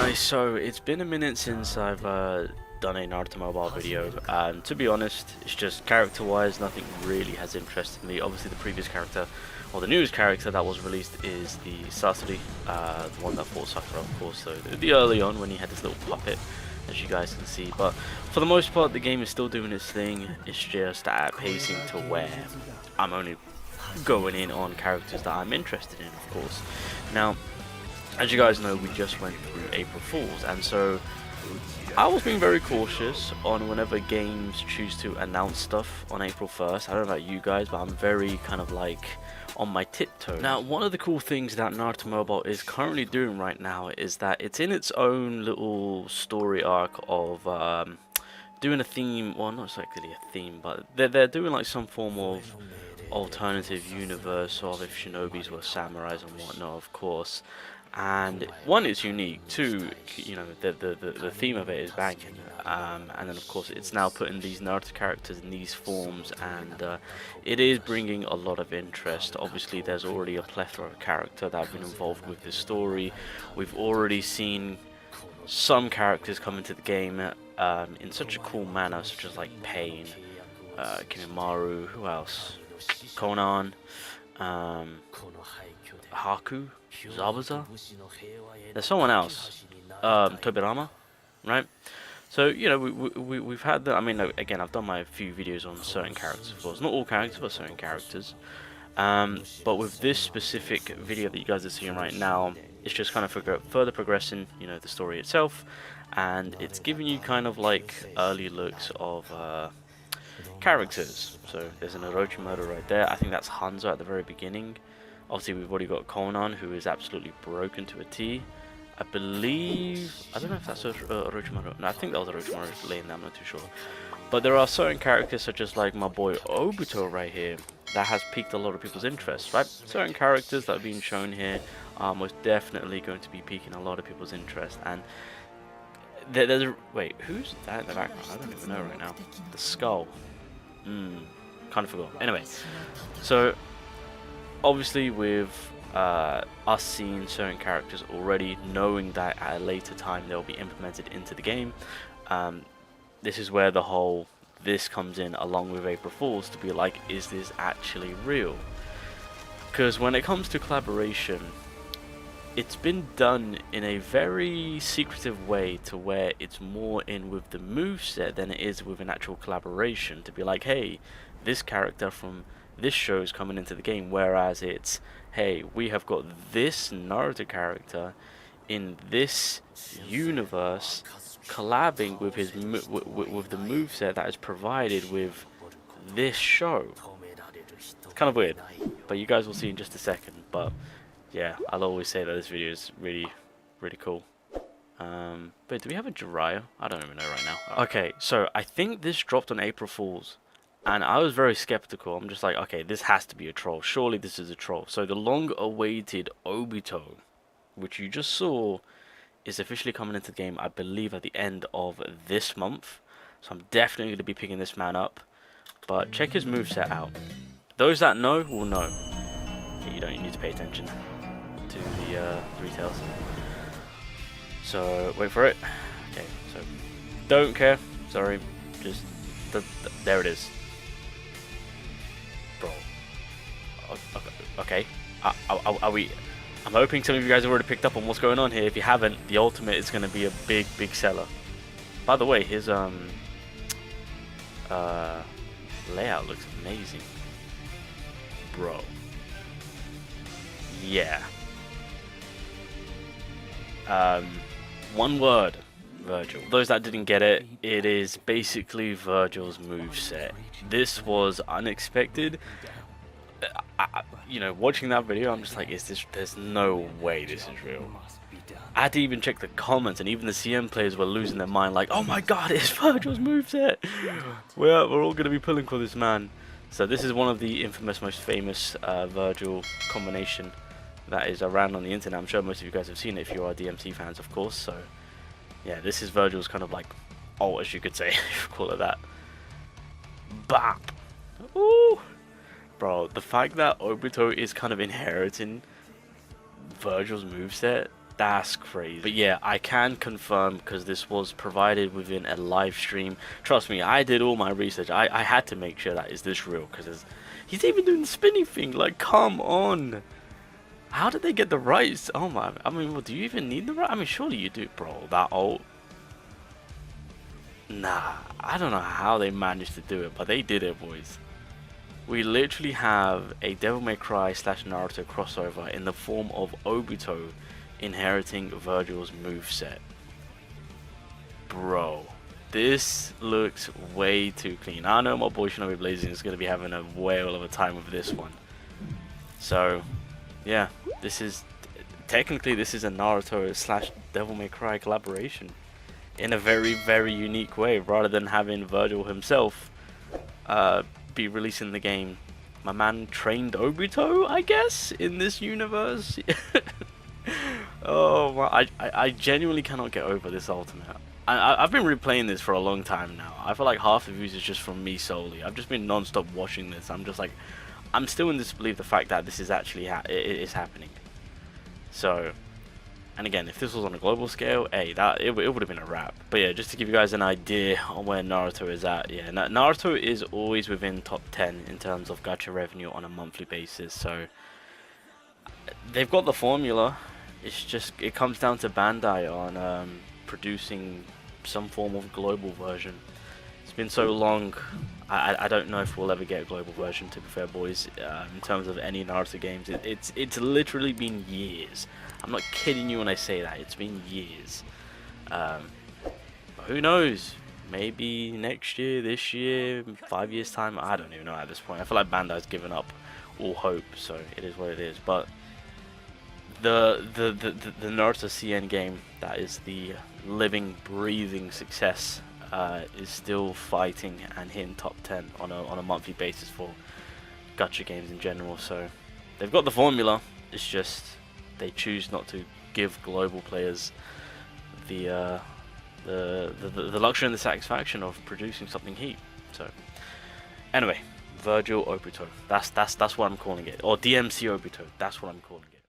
guys, so it's been a minute since I've done a Naruto Mobile video, and to be honest, it's just character-wise, nothing really has interested me. Obviously the previous character, or the newest character that was released is the Sasori, the one that fought Sakura, of course, so the early on when he had this little puppet, as you guys can see. But for the most part, the game is still doing its thing. It's just at pacing to where I'm only going in on characters that I'm interested in, of course. Now, as you guys know, we just went through April Fools, and so I was being very cautious on whenever games choose to announce stuff on April 1st. I don't know about you guys, but I'm very kind of like on my tiptoe. Now, one of the cool things that Naruto Mobile is currently doing right now is that it's in its own little story arc of doing a theme, well, not exactly a theme, but they're doing like some form of alternative universe of if shinobis were samurais and whatnot, of course. And one, it's unique. Two, you know, the theme of it is banging. And then of course it's now putting these Naruto characters in these forms, and it is bringing a lot of interest. Obviously there's already a plethora of characters that have been involved with the story. We've already seen some characters come into the game in such a cool manner, such as like Pain, Kinemaru, who else? Conan, Haku, Zabuza. There's someone else, Tobirama, right? So you know we've had the. I mean, again, I've done my few videos on certain characters, of course, not all characters, but certain characters. But with this specific video that you guys are seeing right now, it's just kind of further progressing, you know, the story itself, and it's giving you kind of like early looks of characters. So there's an Orochimaru right there. I think that's Hanzo at the very beginning. Obviously we've already got Conan, who is absolutely broken to a T. I believe, I don't know if that's Orochimaru. No, I think that was Orochimaru laying there, I'm not too sure. But there are certain characters such as like my boy Obito right here that has piqued a lot of people's interest, right? Certain characters that are being shown here are most definitely going to be piquing a lot of people's interest. And there's a, wait, who's that in the background? I don't even know right now. The skull. Kind of forgot. Anyway, so obviously with us seeing certain characters already, knowing that at a later time they'll be implemented into the game, this is where the whole this comes in along with April Fools to be like, is this actually real? Because when it comes to collaboration, it's been done in a very secretive way to where it's more in with the moveset than it is with an actual collaboration to be like, hey, this character from this show is coming into the game, whereas it's, hey, we have got this Naruto character in this universe collabing with his with the moveset that is provided with this show. It's kind of weird, but you guys will see in just a second. But yeah, I'll always say that this video is really cool. But do we have a Jiraiya? I don't even know right now. Okay, so I think this dropped on April Fools, and I was very skeptical. I'm just like, okay, this has to be a troll. Surely this is a troll. So the long-awaited Obito, which you just saw, is officially coming into the game, I believe, at the end of this month. So I'm definitely going to be picking this man up. But check his moveset out. Those that know will know. You don't need to pay attention to the details. So wait for it. Okay, so don't care. Sorry, just there it is, bro. Okay. Are we? I'm hoping some of you guys have already picked up on what's going on here. If you haven't, the ultimate is going to be a big seller. By the way, his layout looks amazing, bro. Yeah. One word, Virgil. Those that didn't get it, it is basically Virgil's moveset. This was unexpected. You know, watching that video, I'm just like, is this? There's no way this is real. I had to even check the comments, and even the CM players were losing their mind, like, oh my god, it's Virgil's moveset. We're all gonna be pulling for this man. So this is one of the infamous, most famous Virgil combination that is around on the internet. I'm sure most of you guys have seen it if you are DMC fans, of course. So yeah, this is Virgil's kind of like ult, as you could say, if you call it that. Bop! Ooh! Bro, the fact that Obito is kind of inheriting Virgil's moveset That's crazy. But yeah, I can confirm, because this was provided within a live stream. Trust me, I did all my research. I had to make sure that is this real, because he's even doing the spinning thing. Like, come on. How did they get the rights? Oh my, I mean, well, do you even need the right? I mean, surely you do, bro. That old. Nah, I don't know how they managed to do it, but they did it, boys. We literally have a Devil May Cry / Naruto crossover in the form of Obito inheriting Virgil's moveset. Bro, this looks way too clean. I know my boy Shinobi Blazing is going to be having a whale of a time with this one. So, yeah, this is technically this is a Naruto / Devil May Cry collaboration in a very, very unique way, rather than having Virgil himself be releasing the game. My man trained Obito, I guess, in this universe. Oh, well, I genuinely cannot get over this Ultimate. I've been replaying this for a long time now. I feel like half the views is just from me solely. I've just been non-stop watching this. I'm just like, I'm still in disbelief the fact that this is actually it is happening. So, and again, if this was on a global scale, hey, it would have been a wrap. But yeah, just to give you guys an idea on where Naruto is at. Yeah, Naruto is always within top 10 in terms of gacha revenue on a monthly basis. So they've got the formula. It's just, it comes down to Bandai on producing some form of global version. It's been so long, I don't know if we'll ever get a global version, to be fair, boys. In terms of any Naruto games, it's literally been years. I'm not kidding you when I say that. It's been years. But who knows? Maybe next year, this year, 5 years time. I don't even know at this point. I feel like Bandai's given up all hope, so it is what it is. But the Naruto CN game, that is the living, breathing success, is still fighting and hitting top 10 on a monthly basis for gacha games in general. So they've got the formula. It's just they choose not to give global players the luxury and the satisfaction of producing something heat. So anyway, Virgil Obito. That's what I'm calling it, or DMC Obito. That's what I'm calling it.